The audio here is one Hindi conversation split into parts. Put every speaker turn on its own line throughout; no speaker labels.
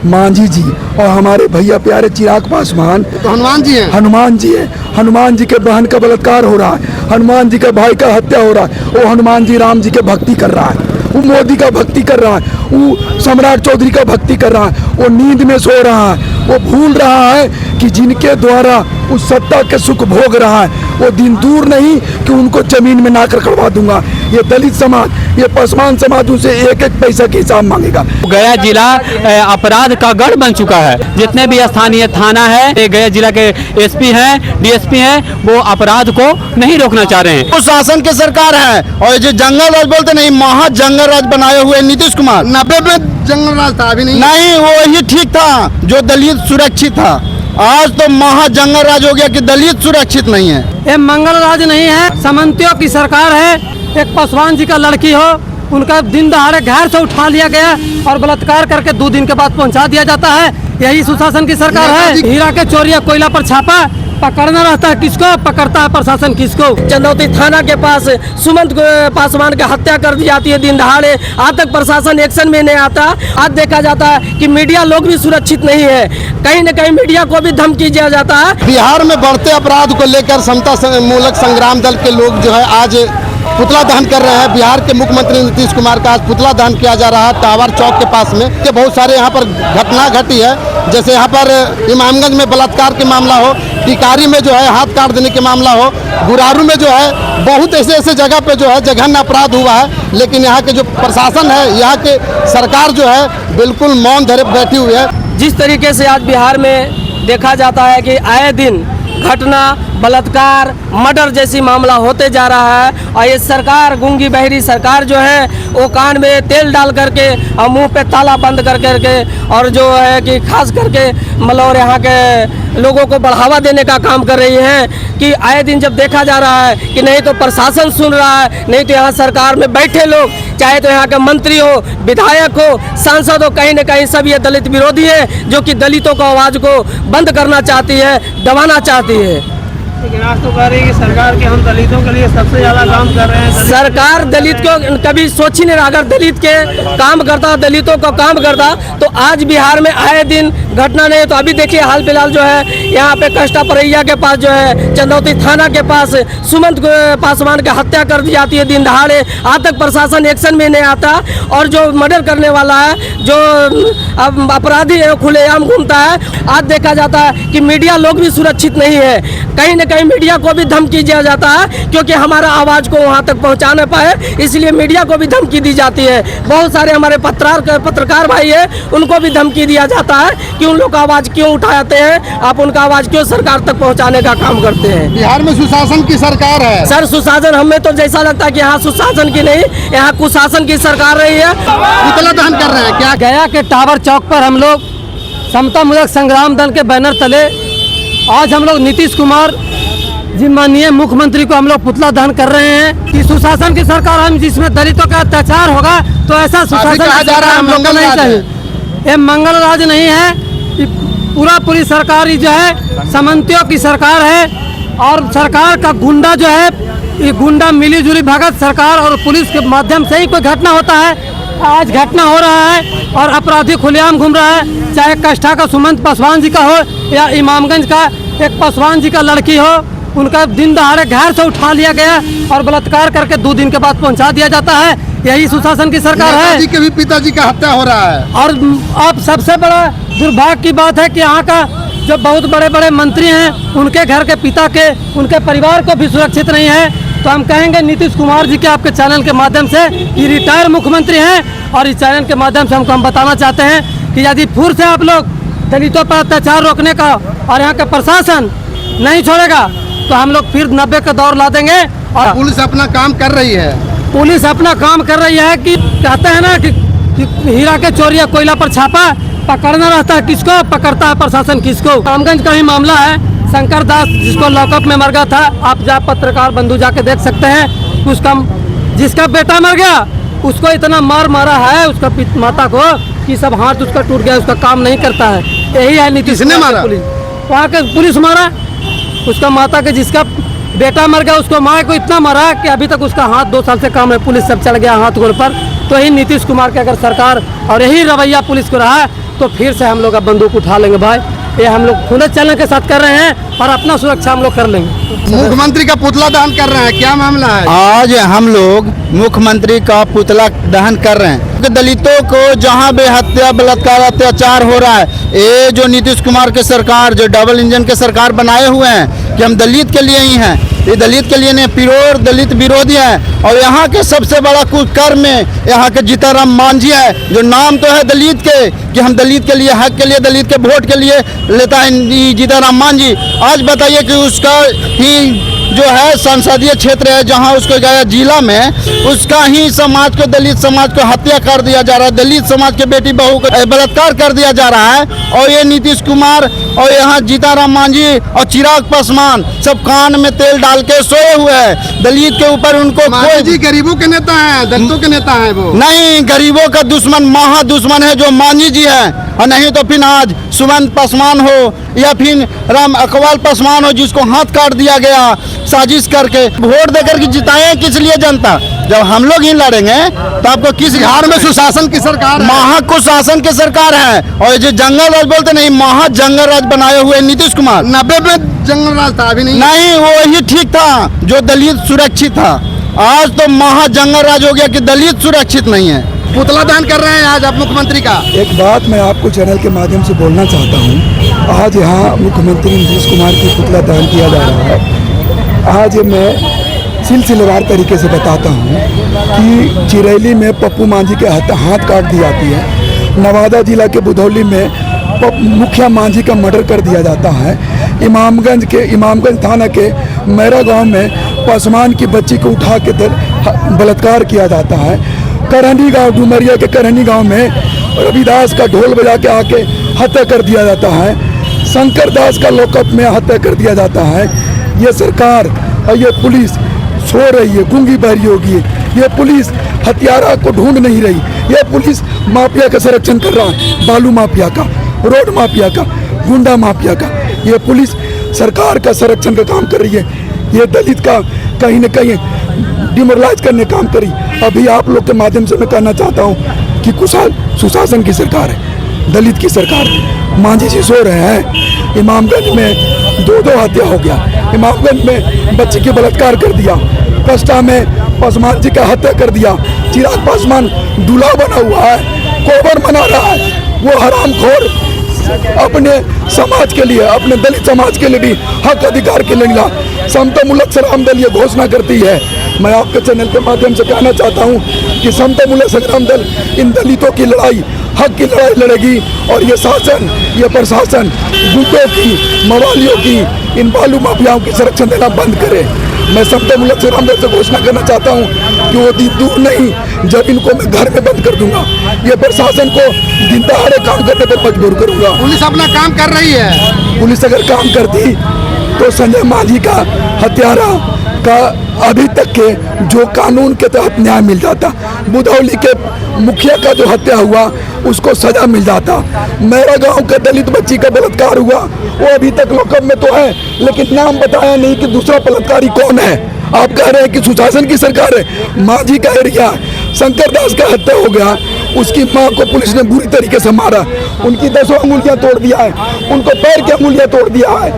मांझी जी और हमारे भैया प्यारे चिराग पासवान
तो हनुमान जी हैं।
हनुमान जी है। हनुमान जी के बहन का बलात्कार हो रहा है, हनुमान जी के भाई का हत्या हो रहा है। वो हनुमान जी राम जी के भक्ति कर रहा है, वो मोदी का भक्ति कर रहा है, वो सम्राट चौधरी का भक्ति कर रहा है, वो नींद में सो रहा है। वो भूल रहा है कि जिनके द्वारा उस सत्ता के सुख भोग रहा है वो दिन दूर नहीं कि उनको जमीन में ना करवा दूंगा। ये दलित समाज, ये पासवान समाज उनसे एक एक पैसा के हिसाब मांगेगा।
गया जिला अपराध का गढ़ बन चुका है। जितने भी स्थानीय थाना है, गया जिला के एसपी हैं, डीएसपी हैं, वो अपराध को नहीं रोकना चाह रहे हैं।
तो शासन की सरकार है और जो जंगल राज बोलते नहीं, महा जंगल राज बनाए हुए नीतीश कुमार। 90 में जंगल राज था, अभी नहीं वो ही ठीक था जो दलित सुरक्षित था। आज तो महा जंगल राज हो गया कि दलित सुरक्षित नहीं है।
ये मंगल राज नहीं है, सामंतियों की सरकार है। एक पासवान जी का लड़की हो, उनका दिन दहाड़े घर से उठा लिया गया और बलात्कार करके 2 दिन के बाद पहुंचा दिया जाता है। यही सुशासन की सरकार है। हीरा के चोरिया कोयला पर छापा, पकड़ना रहता है किसको, पकड़ता है प्रशासन किसको। चंदौती थाना के पास सुमंत पासवान की हत्या कर दी जाती है दिन दहाड़े, आज तक प्रशासन एक्शन में नहीं आता। आज देखा जाता है कि मीडिया लोग भी सुरक्षित नहीं है, कहीं न कहीं मीडिया को भी धमकी दिया जाता है।
बिहार में बढ़ते अपराध को लेकर समता मूलक संग्राम दल के लोग जो है आज पुतला दहन कर रहे हैं। बिहार के मुख्यमंत्री नीतीश कुमार का आज पुतला दहन किया जा रहा है टावर चौक के पास में। कि बहुत सारे यहाँ पर घटना घटी है, जैसे यहाँ पर इमामगंज में बलात्कार के मामला हो, टिकारी में जो है हाथ काट देने के मामला हो, गुरारू में जो है बहुत ऐसे जगह पे जो है जघन्य अपराध हुआ है। लेकिन यहाँ के जो प्रशासन है, यहाँ के सरकार जो है बिल्कुल मौन धरे बैठी हुई है।
जिस तरीके से आज बिहार में देखा जाता है कि आए दिन घटना, बलात्कार, मर्डर जैसी मामला होते जा रहा है और ये सरकार, गूंगी बहरी सरकार जो है वो कान में तेल डाल करके और मुंह पे ताला बंद कर करके और जो है कि खास करके मतलब यहाँ के लोगों को बढ़ावा देने का काम कर रही हैं। कि आए दिन जब देखा जा रहा है कि नहीं तो प्रशासन सुन रहा है, नहीं तो यहाँ सरकार में बैठे लोग, चाहे तो यहाँ के मंत्री हो, विधायक हो, सांसद हो, कहीं न कहीं सब ये दलित विरोधी है जो कि दलितों को आवाज़ को बंद करना चाहती है, दबाना चाहती है।
लेकिन आज तो कह रही है कि सरकार के हम दलितों के लिए सबसे ज्यादा काम कर रहे हैं।
सरकार दलित को कभी सोच ही नहीं रहा। अगर दलित के काम करता, दलितों का काम करता तो आज बिहार में आए दिन घटना नहीं। तो अभी देखिए हाल फिलहाल जो है यहाँ पे कष्टा परैया के पास जो है चंदौती थाना के पास सुमंत पासवान की हत्या कर दी जाती है दिन दहाड़े, आज तक प्रशासन एक्शन में नहीं आता। और जो मर्डर करने वाला है, जो अपराधी है, खुलेआम घूमता है। आज देखा जाता है कि मीडिया लोग भी सुरक्षित नहीं है, कहीं न कहीं मीडिया को भी धमकी दिया जाता है क्योंकि हमारा आवाज़ को वहां तक पहुंचा न पाए, इसलिए मीडिया को भी धमकी दी जाती है। बहुत सारे हमारे पत्रकार भाई हैं, उनको भी धमकी दिया जाता है कि उन लोग का आवाज़ क्यों उठाते हैं, आप उनका आवाज़ क्यों सरकार तक पहुंचाने का काम करते हैं।
बिहार में सुशासन की सरकार है
सर, सुशासन हमें तो जैसा लगता है कि यहाँ सुशासन की नहीं, यहाँ कुशासन की सरकार रही है।
पुतला दहन कर रहे हैं क्या?
गया के टावर चौक पर हम लोग समता मूलक संग्राम दल के बैनर तले आज हम लोग नीतीश कुमार जी माननीय मुख्यमंत्री को हम लोग पुतला दहन कर रहे हैं कि सुशासन की सरकार हम जिसमें दलितों का अत्याचार होगा तो ऐसा सुशासन
जा रहा है
हम लोग नहीं चाहिए। ये मंगल राज नहीं है, पूरी सरकार जो है सामंतियों की सरकार है और सरकार का गुंडा जो है, ये गुंडा मिली जुली भगत सरकार और पुलिस के माध्यम से ही कोई घटना होता है। आज घटना हो रहा है और अपराधी खुलेआम घूम रहा है, चाहे कष्टा का सुमंत पासवान जी का हो या इमामगंज का एक पासवान जी का लड़की हो, उनका दिन दहाड़े घर से उठा लिया गया और बलात्कार करके 2 दिन के बाद पहुंचा दिया जाता है। यही सुशासन की सरकार है।
जी के भी पिताजी का हत्या हो रहा है।
और अब सबसे बड़ा दुर्भाग्य की बात है कि यहाँ का जो बहुत बड़े बड़े मंत्री हैं, उनके घर के पिता के, उनके परिवार को भी सुरक्षित नहीं है। तो हम कहेंगे नीतीश कुमार जी के आपके चैनल के माध्यम से, ये रिटायर्ड मुख्यमंत्री हैं और इस चैनल के माध्यम से हम बताना चाहते हैं कि यदि फिर से आप लोग दलितों पर अत्याचार रोकने का और यहाँ का प्रशासन नहीं छोड़ेगा तो हम लोग फिर 90 का दौर ला देंगे। और
पुलिस अपना काम कर रही है,
पुलिस अपना काम कर रही है कि कहते हैं ना कि हीरा के चोरिया कोयला पर छापा, पकड़ना रहता है किसको, पकड़ता है प्रशासन किसको। रामगंज का ही मामला है, शंकर दास जिसको लॉकअप में मर गया था, आप जा पत्रकार बंधु जाके देख सकते हैं। उसका जिसका बेटा मर गया उसको इतना मारा है उसका माता को कि सब हाथ उसका टूट गया, उसका काम नहीं करता है। यही है नीतीश कुमार। पुलिस वहाँ के पुलिस मारा उसका माता के, जिसका बेटा मर गया उसको माँ को इतना मारा कि अभी तक उसका हाथ 2 साल से काम है, पुलिस सब चल गया हाथ गोड़ पर। तो यही नीतीश कुमार के अगर सरकार और यही रवैया पुलिस को रहा तो फिर से हम लोग अब बंदूक उठा लेंगे भाई। ये हम लोग खुद चलने के साथ कर रहे हैं और अपना सुरक्षा हम लोग कर लेंगे।
मुख्यमंत्री का पुतला दहन कर रहे हैं, क्या मामला है?
आज हम लोग मुख्यमंत्री का पुतला दहन कर रहे हैं। दलितों को जहां भी हत्या बलात्कार अत्याचार हो रहा है, ये जो नीतीश कुमार की सरकार जो डबल इंजन के सरकार बनाए हुए हैं कि हम दलित के लिए ही हैं, ये दलित के लिए नहीं, प्योर दलित विरोधी है। और यहाँ के सबसे बड़ा कुकर्म यहाँ के जीताराम मांझी है, जो नाम तो है दलित के कि हम दलित के लिए हक के लिए दलित के वोट के लिए लेता है जीताराम मांझी। आज बताइए कि उसका ही जो है संसदीय क्षेत्र है जहां उसको गया जिला में उसका ही समाज को दलित समाज को हत्या कर दिया जा रहा है, दलित समाज के बेटी बहू को बलात्कार कर दिया जा रहा है। और ये नीतीश कुमार और यहाँ जीताराम मांझी और चिराग पासवान सब कान में तेल डाल के सोए हुए हैं। दलित के ऊपर उनको
मांझी जी गरीबों के नेता हैं, दलितों के नेता हैं वो
नहीं, गरीबों का दुश्मन महा दुश्मन है जो मांझी जी है। और नहीं तो फिर आज सुमंत पासवान हो या फिर राम अकवाल पासवान हो जिसको हाथ काट दिया गया साजिश करके। वोट देकर के जिताए किस लिए जनता? जब हम लोग ही लड़ेंगे तो आपको किस
बिहार में सुशासन की सरकार है।
महा कुशासन की सरकार है। और जो जंगल राज बोलते नहीं, महा जंगल राज बनाए हुए नीतीश कुमार।
90 में जंगल राज था, अभी नहीं।
नहीं, वो ही ठीक था जो दलित सुरक्षित था। आज तो महा जंगल राज हो गया कि दलित सुरक्षित नहीं है।
पुतला दहन कर रहे हैं आज आप मुख्यमंत्री का।
एक बात मैं आपको चैनल के माध्यम से बोलना चाहता हूँ। आज यहाँ मुख्यमंत्री नीतीश कुमार की पुतला दहन किया जा रहा है। आज मैं सिलसिलेवार तरीके से बताता हूँ कि चिरैली में पप्पू मांझी के हाथ काट दी जाती है। नवादा जिला के बुधौली में मुखिया मांझी का मर्डर कर दिया जाता है। इमामगंज थाना के मैरा गांव में पासवान की बच्ची को उठा के बलात्कार किया जाता है। करहनी गांव, डुमरिया के करहनी गांव में रविदास का ढोल बजा के आके हत्या कर दिया जाता है। शंकर दास का लॉकअप में हत्या कर दिया जाता है। ये सरकार और ये पुलिस सो रही है, गूंगी बहरी होगी। ये पुलिस हत्यारा को ढूंढ नहीं रही। ये पुलिस माफिया का संरक्षण कर रहा है, बालू माफिया का, रोड माफिया का, गुंडा माफिया का। ये पुलिस सरकार का संरक्षण का काम कर रही है। ये दलित का कहीं न कहीं डिमोरलाइज करने काम करी। अभी आप लोग के माध्यम से मैं कहना चाहता हूँ कि कुशल सुशासन की सरकार है, दलित की सरकार है। मांझी जी सो रहे हैं। इमामगंज में 2 हत्या हो गया। इमामगंज में बच्ची के बलात्कार कर दिया। कस्टा में पासवान जी का हत्या कर दिया। चिराग पासवान दूल्हा बना हुआ है, कोबर मना रहा है। वो हरामखोर अपने समाज के लिए, अपने दलित समाज के लिए भी हक अधिकार के लिए मिला। समता मूलक संग्राम दल ये घोषणा करती है। मैं आपके चैनल के माध्यम से कहना चाहता हूँ कि समता मूलक संग्राम दल इन दलितों की लड़ाई, हक की लड़ाई लड़ेगी। और ये शासन, ये प्रशासन गुंडों की, मवालियों की, इन बालू माफियाओं की संरक्षण देना बंद करे। मैं समता मूलक संग्राम दल से घोषणा करना चाहता हूँ कि वो दिन दूर नहीं जब इनको मैं घर में बंद कर दूंगा। ये प्रशासन को दिन दहाड़े काम करने पर मजबूर करूंगा।
पुलिस अपना काम कर रही है।
पुलिस अगर काम करती तो संजय मांझी का हत्यारा का अभी तक के जो कानून के तहत न्याय मिल जाता। बुधौली के मुखिया का जो हत्या हुआ उसको सजा मिल जाता। मेरा गांव के दलित बच्ची का बलात्कार हुआ, वो अभी तक लॉकअप में तो है, लेकिन नाम बताया नहीं कि दूसरा बलात्कारी कौन है। आप कह रहे हैं कि सुशासन की सरकार है। मांझी का एरिया, शंकर दास का हत्या हो गया, उसकी मां को पुलिस ने बुरी तरीके से मारा, उनकी 10 अंगुलियां तोड़ दिया है, उनको पैर की अंगुलियां तोड़ दिया है।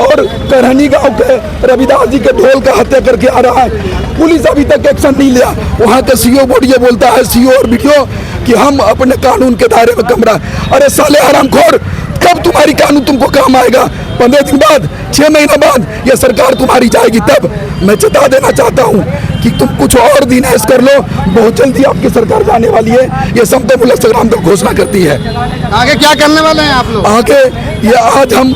और करहनी गांव के रविदास जी के ढोल का हत्या करके आ रहा है। पुलिस अभी तक एक्शन नहीं लिया। वहाँ का सीओ बोर्ड ये बोलता है, सीओ और वीडियो, कि हम अपने कानून के दायरे में कम रहा। अरे साले हरामखोर, कब तुम्हारी कानून तुमको काम आएगा? 15 दिन बाद, 6 महीना बाद ये सरकार तुम्हारी जाएगी तब। मैं चेता देना चाहता हूँ कि तुम कुछ और दिन ऐसा कर लो, बहुत जल्दी आपकी सरकार जाने वाली है। ये समता मूलक संग्राम दल घोषणा करती है।
आगे क्या करने वाले हैं आप लोग?
आगे ये आज हम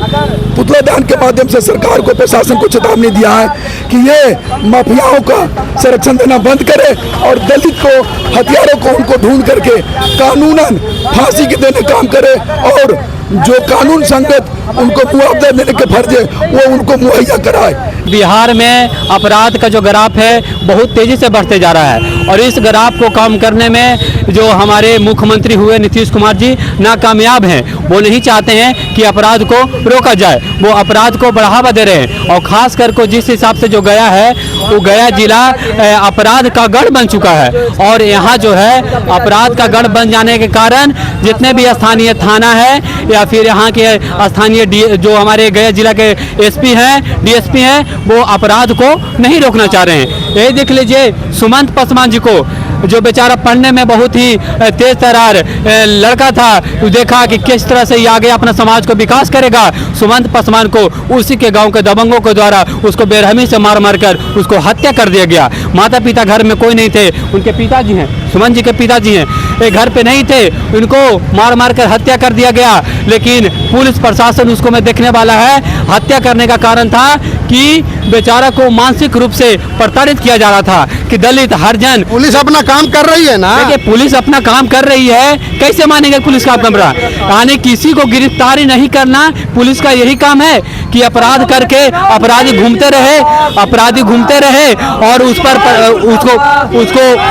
पुतला दहन के माध्यम से सरकार को, प्रशासन को चेतावनी दिया है कि ये माफियाओं का संरक्षण देना बंद करे और दलित को, हथियारों को उनको ढूंढ करके कानूनन फांसी के देने काम करे। और जो कानून संगत उनको मुआवजा देने के फर्ज है वो उनको मुहैया कराए।
बिहार में अपराध का जो ग्राफ है बहुत तेजी से बढ़ते जा रहा है और इस ग्राफ को कम करने में जो हमारे मुख्यमंत्री हुए नीतीश कुमार जी नाकामयाब हैं। वो नहीं चाहते हैं कि अपराध को रोका जाए। वो अपराध को बढ़ावा दे रहे हैं। और खास कर को जिस हिसाब से जो गया है, वो गया जिला अपराध का गढ़ बन चुका है। और यहाँ जो है अपराध का गढ़ बन जाने के कारण जितने भी स्थानीय थाना है या फिर यहाँ के स्थानीय जो हमारे गया जिला के एसपी हैं, डीएसपी हैं, वो अपराध को नहीं रोकना चाह रहे हैं। ये देख लीजिए सुमंत पासवान जी को, जो बेचारा पढ़ने में बहुत ही तेज तरार लड़का था, देखा कि किस तरह से ये आगे अपना समाज को विकास करेगा। सुमंत पासवान को उसी के गांव के दबंगों के द्वारा उसको बेरहमी से मार मार कर उसको हत्या कर दिया गया। माता पिता घर में कोई नहीं थे, उनके पिताजी हैं, सुमन जी के पिताजी हैं, ये घर पे नहीं थे, उनको मार मार कर हत्या कर दिया गया। लेकिन पुलिस प्रशासन उसको में देखने वाला है। हत्या करने का कारण था कि बेचारा को मानसिक रूप से प्रताड़ित किया जा रहा था कि दलित हरिजन।
पुलिस अपना काम कर रही है ना।
देखिए पुलिस अपना काम कर रही है, कैसे मानेंगे पुलिस का काम रहा? यानी किसी को गिरफ्तारी नहीं करना पुलिस का यही काम है कि अपराध करके अपराधी घूमते रहे और उस पर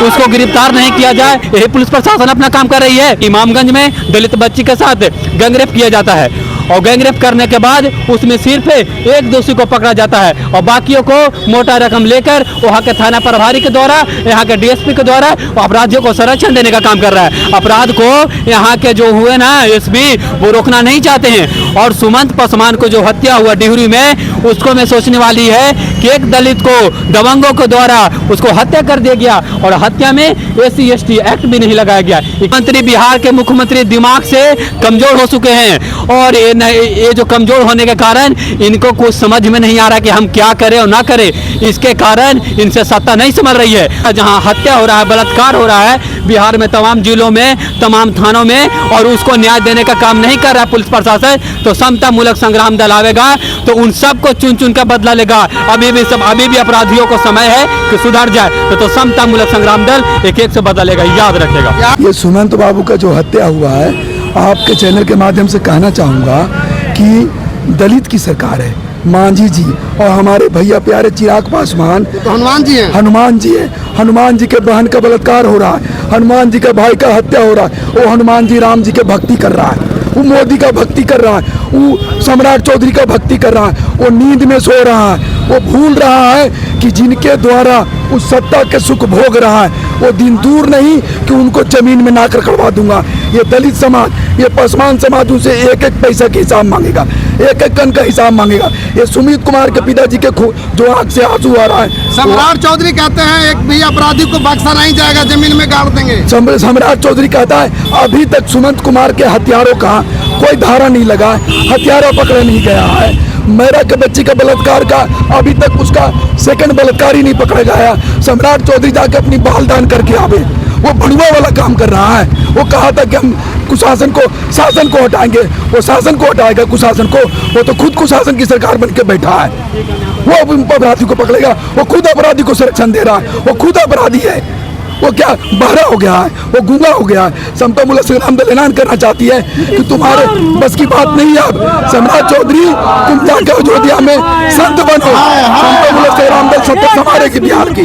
उसको गिरफ्तार नहीं किया जाए। यही पुलिस प्रशासन अपना काम कर रही है। इमामगंज में दलित बच्ची के साथ गैंगरेप किया जाता है और गैंगरेप करने के बाद उसमें सिर्फ एक दोषी को पकड़ा जाता है और बाकियों को मोटा रकम लेकर वहाँ के थाना प्रभारी के द्वारा, यहाँ के डीएसपी के द्वारा अपराधियों को संरक्षण देने का काम कर रहा है। अपराध को यहाँ के जो हुए ना एसपी, वो रोकना नहीं चाहते हैं। और सुमंत पासवान को जो हत्या हुआ डिहरी में, उसको मैं सोचने वाली है कि एक दलित को दबंगों के द्वारा उसको हत्या कर दिया गया और हत्या में SC/ST एक्ट भी नहीं लगाया गया। मंत्री बिहार के मुख्यमंत्री दिमाग से कमजोर हो चुके हैं और ये जो कमजोर होने के कारण इनको कुछ समझ में नहीं आ रहा कि हम क्या करें और ना करें। इसके कारण इनसे सत्ता नहीं संभल रही है। जहां हत्या हो रहा है, बलात्कार हो रहा है बिहार में, तमाम जिलों में, तमाम थानों में, और उसको न्याय देने का काम नहीं कर रहा है पुलिस प्रशासन, तो समता मूलक संग्राम दल आवेगा तो उन सबको चुन चुन कर बदला लेगा। अभी भी अपराधियों को समय है कि सुधर जाए तो समता मूलक संग्राम दल एक से बदला लेगा, याद रखेगा।
ये सुमंत बाबू का जो हत्या हुआ है, आपके चैनल के माध्यम से कहना चाहूँगा कि दलित की सरकार है। मांझी जी और हमारे भैया प्यारे चिराग पासवान
तो हनुमान जी हैं।
हनुमान जी है। हनुमान जी के बहन का बलात्कार हो रहा है, हनुमान जी के भाई का हत्या हो रहा है। वो हनुमान जी राम जी के भक्ति कर रहा है, वो मोदी का भक्ति कर रहा है, वो सम्राट चौधरी का भक्ति कर रहा है, वो नींद में सो रहा है। वो भूल रहा है कि जिनके द्वारा उस सत्ता के सुख भोग रहा है, वो दिन दूर नहीं कि उनको जमीन में नाकर करवा दूंगा। ये दलित समाज, ये पासवान समाज उनसे एक एक पैसा का हिसाब मांगेगा, एक एक कन का हिसाब मांगेगा। ये सुमित कुमार के पिताजी के जो आंख से आंसू आ रहा है।
सम्राट चौधरी कहते हैं एक भी अपराधी को बख्शा नहीं जाएगा, जमीन में गाड़ देंगे।
सम्राट चौधरी कहता है अभी तक सुमंत कुमार के हथियारों का कोई धारा नहीं लगा, हथियारा पकड़ा नहीं गया है। मेरा के बच्ची का बलात्कार का अभी तक उसका सेकंड बलात्कार ही नहीं पकड़ा गया। सम्राट चौधरी जाके अपनी बाल दान करके आवे, वो भड़ुआ वाला काम कर रहा है। वो कहा था कि हम कुशासन को, शासन को हटाएंगे, वो शासन को हटाएगा कुशासन को। वो तो खुद कुशासन की सरकार बन के बैठा है। वो अपराधी को पकड़ेगा, वो खुद अपराधी को संरक्षण दे रहा है, वो खुद अपराधी है। वो क्या बहरा हो गया है, वो गूंगा हो गया है। समता मूलक संग्राम दल ऐलान करना चाहती है कि तुम्हारे बस की बात नहीं है। अब सम्राट चौधरी तुम जाकर अयोध्या में संत बनो। समता मूलक संग्राम दल सत्ता संभालेगी बिहार की।